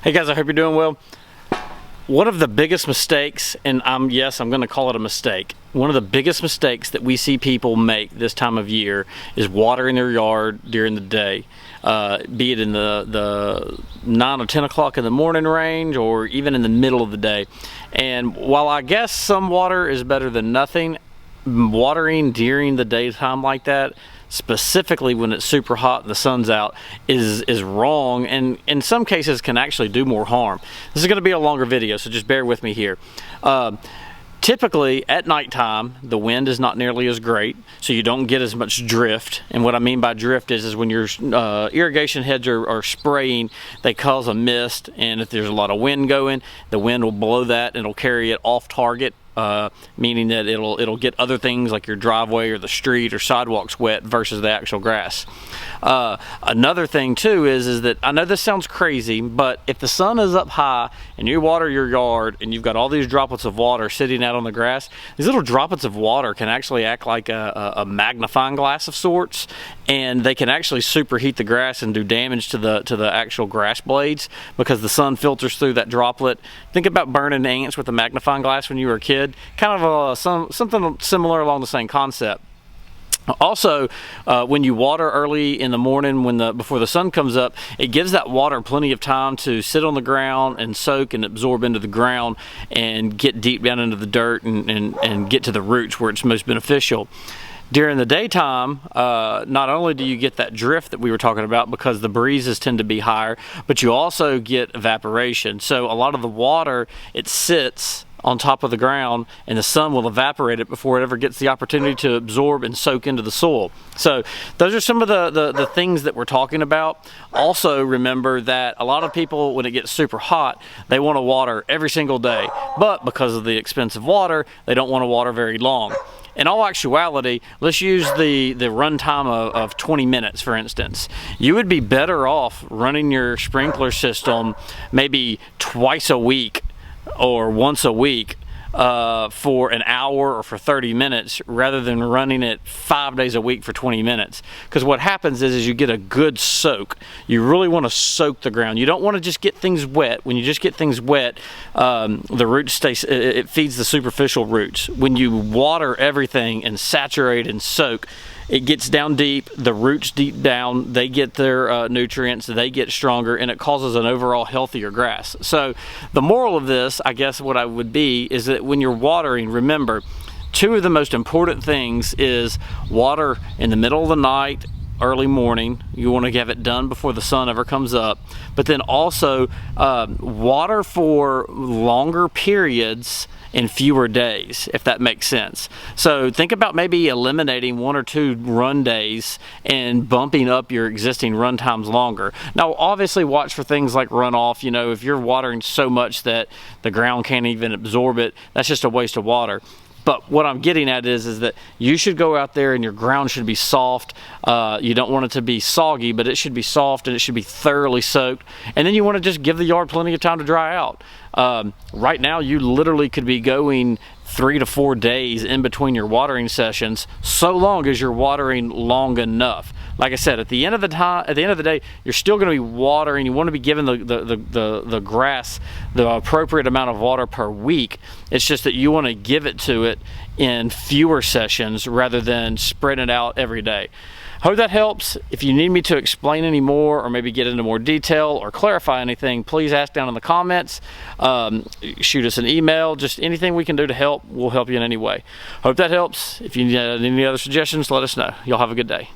Hey guys, I hope you're doing well. One of the biggest mistakes, and I'm going to call it a mistake. One of the biggest mistakes that we see people make this time of year is watering their yard during the day, be it in the 9 or 10 o'clock in the morning range or even in the middle of the day. And while I guess some water is better than nothing, watering during the daytime like that, specifically when it's super hot and the sun's out, is wrong, and in some cases can actually do more harm. This is going to be a longer video, so just bear with me here. Typically at nighttime the wind is not nearly as great, so you don't get as much drift. And what I mean by drift is when your irrigation heads are spraying, they cause a mist, and if there's a lot of wind going, the wind will blow that and it'll carry it off target, meaning that it'll get other things like your driveway or the street or sidewalks wet versus the actual grass. Another thing too is that, I know this sounds crazy, but if the sun is up high and you water your yard and you've got all these droplets of water sitting out on the grass, these little droplets of water can actually act like a magnifying glass of sorts, and they can actually superheat the grass and do damage to the actual grass blades because the sun filters through that droplet. Think about burning ants with a magnifying glass when you were a kid. Kind of something similar along the same concept. Also, when you water early in the morning before the sun comes up, it gives that water plenty of time to sit on the ground and soak and absorb into the ground and get deep down into the dirt and get to the roots where it's most beneficial. During the daytime, not only do you get that drift that we were talking about because the breezes tend to be higher, but you also get evaporation. So a lot of the water, it sits on top of the ground and the sun will evaporate it before it ever gets the opportunity to absorb and soak into the soil. So those are some of the things that we're talking about. Also remember that a lot of people, when it gets super hot, they want to water every single day, but because of the expense of water, they don't want to water very long. In all actuality, let's use the run time of 20 minutes, for instance. You would be better off running your sprinkler system maybe twice a week or once a week for an hour or for 30 minutes rather than running it 5 days a week for 20 minutes. Because what happens is you get a good soak. You really want to soak the ground. You don't want to just get things wet. When you just get things wet, the roots it feeds the superficial roots. When you water everything and saturate and soak, it gets down deep, the roots deep down, they get their nutrients, they get stronger, and it causes an overall healthier grass. So the moral of this, I guess what I would be, is that when you're watering, remember, two of the most important things is water in the middle of the night, early morning. You want to have it done before the sun ever comes up, but then also water for longer periods in fewer days, if that makes sense. So think about maybe eliminating 1 or 2 run days and bumping up your existing run times longer. Now obviously watch for things like runoff. You know, if you're watering so much that the ground can't even absorb it, that's just a waste of water. But what I'm getting at is that you should go out there and your ground should be soft. You don't want it to be soggy, but it should be soft and it should be thoroughly soaked. And then you want to just give the yard plenty of time to dry out. Right now you literally could be going 3 to 4 days in between your watering sessions, so long as you're watering long enough. Like I said, at the end of the day, you're still going to be watering. You want to be giving the grass the appropriate amount of water per week. It's just that you want to give it to it in fewer sessions rather than spread it out every day. Hope that helps. If you need me to explain any more or maybe get into more detail or clarify anything, please ask down in the comments. Shoot us an email. Just anything we can do to help, we'll help you in any way. Hope that helps. If you need any other suggestions, let us know. Y'all have a good day.